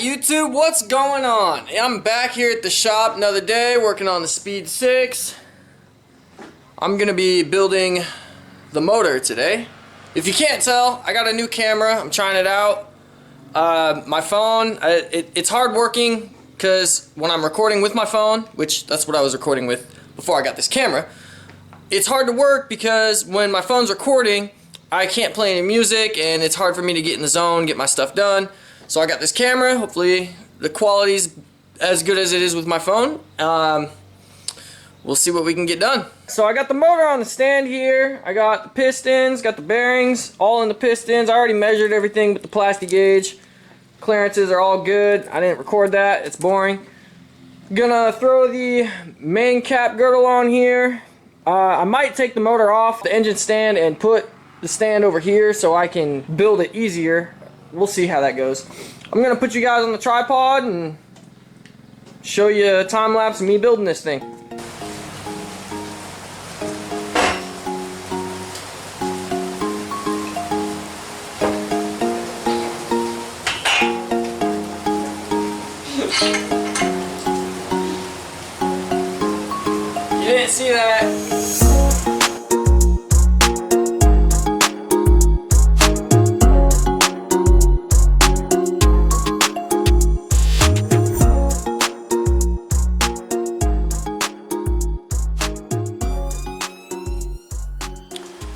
YouTube, what's going on? I'm back here at the shop another day working on the Speed 6. I'm gonna be building the motor today. If you can't tell, I got a new camera. I'm trying it out. My phone, it's hard working because when I'm recording with my phone, which that's what I was recording with before I got this camera, it's hard to work because when my phone's recording, I can't play any music and it's hard for me to get in the zone, get my stuff done. So I got this camera. Hopefully the quality's as good as it is with my phone. We'll see what we can get done. So I got the motor on the stand here. I got the pistons, got the bearings, all in the pistons. I already measured everything with the plastic gauge. Clearances are all good. I didn't record that. It's boring. Gonna throw the main cap girdle on here. I might take the motor off the engine stand and put the stand over here so I can build it easier. We'll see how that goes. I'm gonna put you guys on the tripod and show you a time lapse of me building this thing. You didn't see that.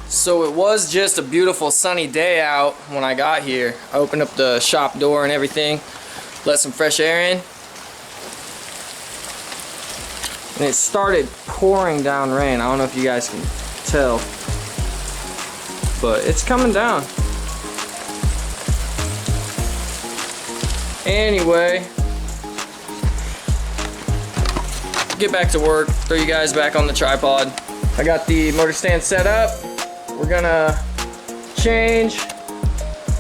So it was just a beautiful sunny day out when I got here. I opened up the shop door and everything, let some fresh air in, and it started pouring down rain. I don't know if you guys can tell, but it's coming down. Anyway, get back to work, throw you guys back on the tripod. I got the motor stand set up. We're gonna change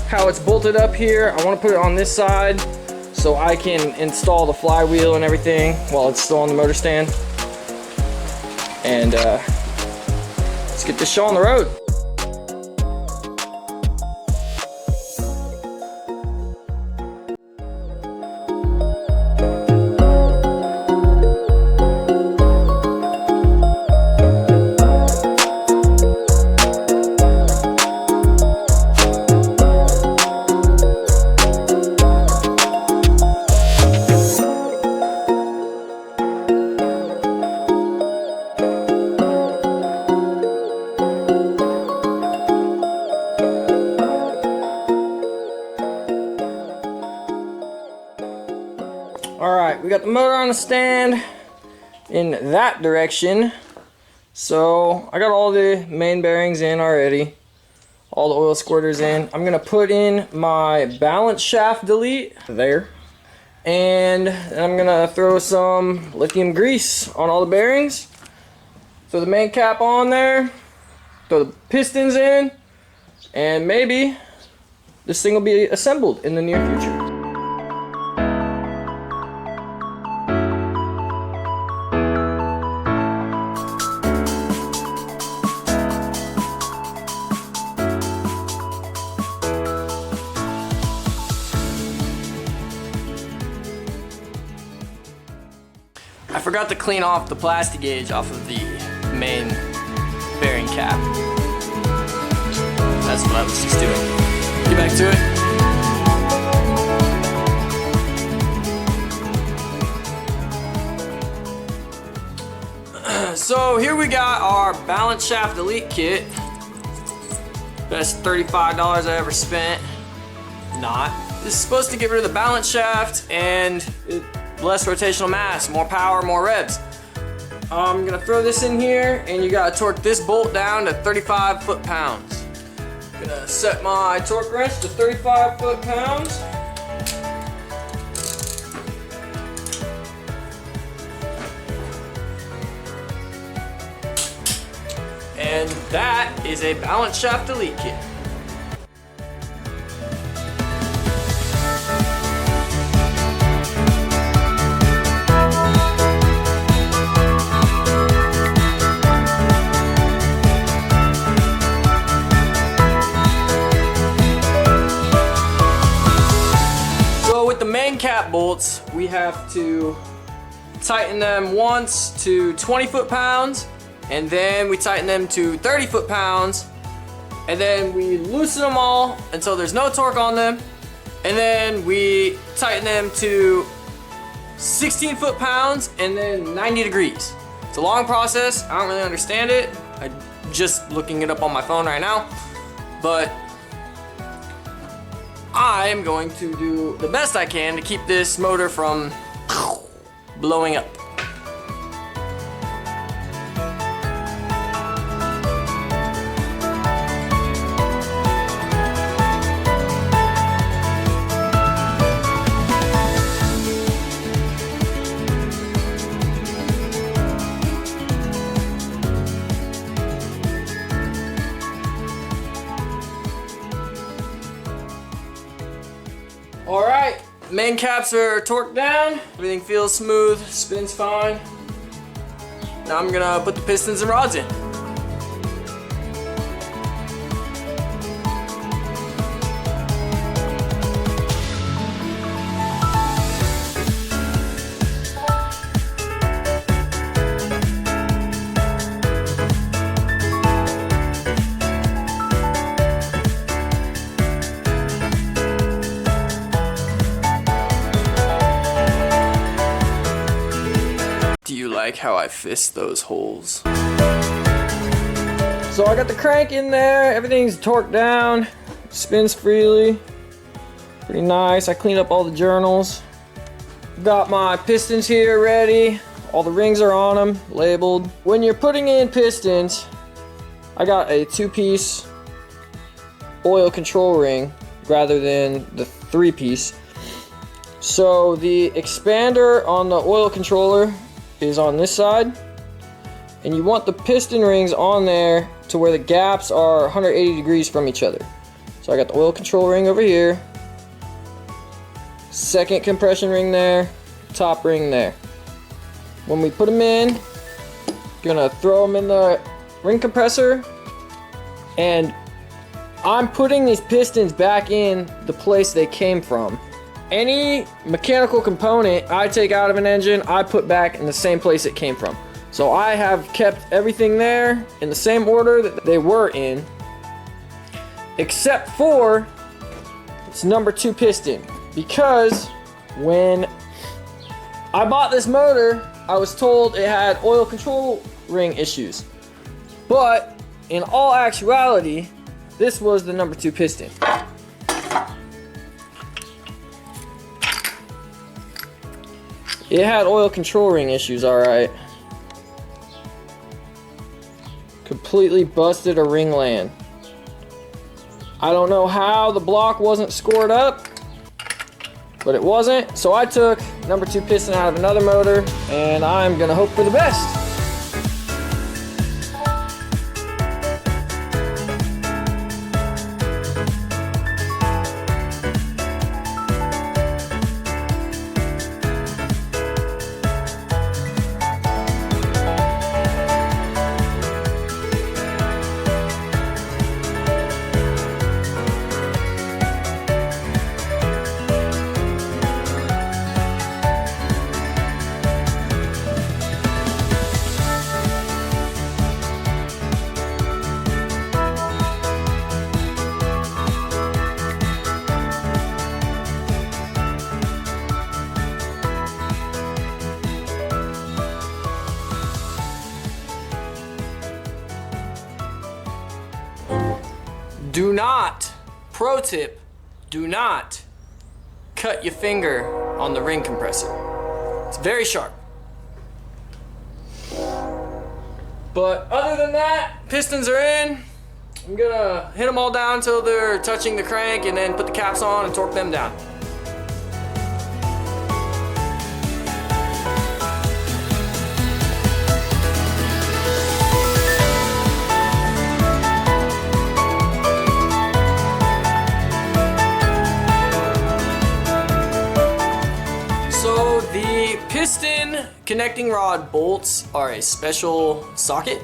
how it's bolted up here. I want to put it on this side so I can install the flywheel and everything while it's still on the motor stand. And let's get this show on the road. Alright, we got the motor on the stand in that direction. So I got all the main bearings in already. All the oil squirters in. I'm gonna put in my balance shaft delete there. And I'm gonna throw some lithium grease on all the bearings. Throw the main cap on there. Throw the pistons in. And maybe this thing will be assembled in the near future. I forgot to clean off the plastic gauge off of the main bearing cap. That's what I was just doing. Get back to it. So here we got our balance shaft delete kit. Best $35 I ever spent. Not. This is supposed to get rid of the balance shaft and less rotational mass, more power, more revs. I'm gonna throw this in here and you gotta torque this bolt down to 35 foot-pounds. Gonna set my torque wrench to 35 foot-pounds. And that is a balance shaft delete kit. So with the main cap bolts, we have to tighten them once to 20 foot-pounds, and then we tighten them to 30 foot-pounds, and then we loosen them all until there's no torque on them, and then we tighten them to 16 foot-pounds and then 90 degrees. It's a long process. I don't really understand it. I'm just looking it up on my phone right now, but I'm going to do the best I can to keep this motor from blowing up. All right, main caps are torqued down. Everything feels smooth, spins fine. Now I'm gonna put the pistons and rods in. Like how I fist those holes. So I got the crank in there, everything's torqued down, spins freely, pretty nice. I cleaned up all the journals. Got my pistons here ready, all the rings are on them, labeled. When you're putting in pistons, I got a 2-piece oil control ring rather than the 3-piece. So the expander on the oil controller is on this side, and you want the piston rings on there to where the gaps are 180 degrees from each other. So I got the oil control ring over here, second compression ring there, top ring there. When we put them in, gonna throw them in the ring compressor, and I'm putting these pistons back in the place they came from. Any mechanical component I take out of an engine, I put back in the same place it came from. So I have kept everything there in the same order that they were in, except for its number 2 piston. Because when I bought this motor, I was told it had oil control ring issues. But in all actuality, this was the number 2 piston. It had oil control ring issues, alright. Completely busted a ring land. I don't know how the block wasn't scored up, but it wasn't. So I took number 2 piston out of another motor, and I'm gonna hope for the best. Do not, pro tip, do not cut your finger on the ring compressor. It's very sharp. But other than that, pistons are in. I'm gonna hit them all down until they're touching the crank, and then put the caps on and torque them down. piston connecting rod bolts are a special socket,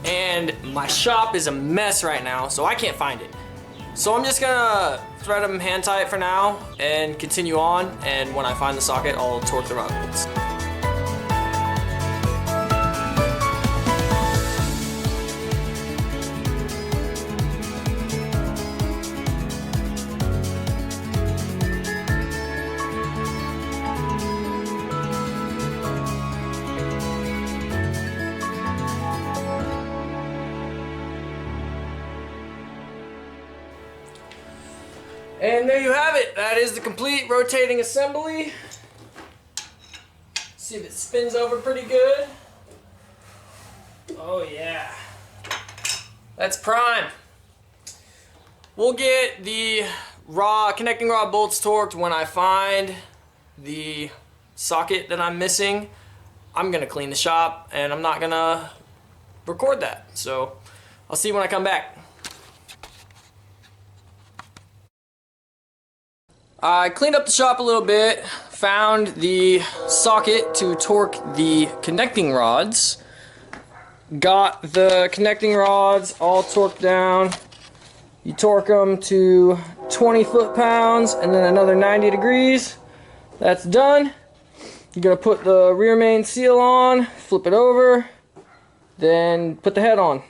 and my shop is a mess right now, so I can't find it. So I'm just gonna thread them hand tight for now and continue on, and when I find the socket, I'll torque the rod bolts. And there you have it. That is the complete rotating assembly. See if it spins over pretty good. Oh yeah. That's prime. We'll get the connecting rod bolts torqued when I find the socket that I'm missing. I'm gonna clean the shop and I'm not gonna record that. So I'll see you when I come back. I cleaned up the shop a little bit, found the socket to torque the connecting rods, got the connecting rods all torqued down. You torque them to 20 foot-pounds and then another 90 degrees. That's done. You're gonna put the rear main seal on, flip it over, then put the head on.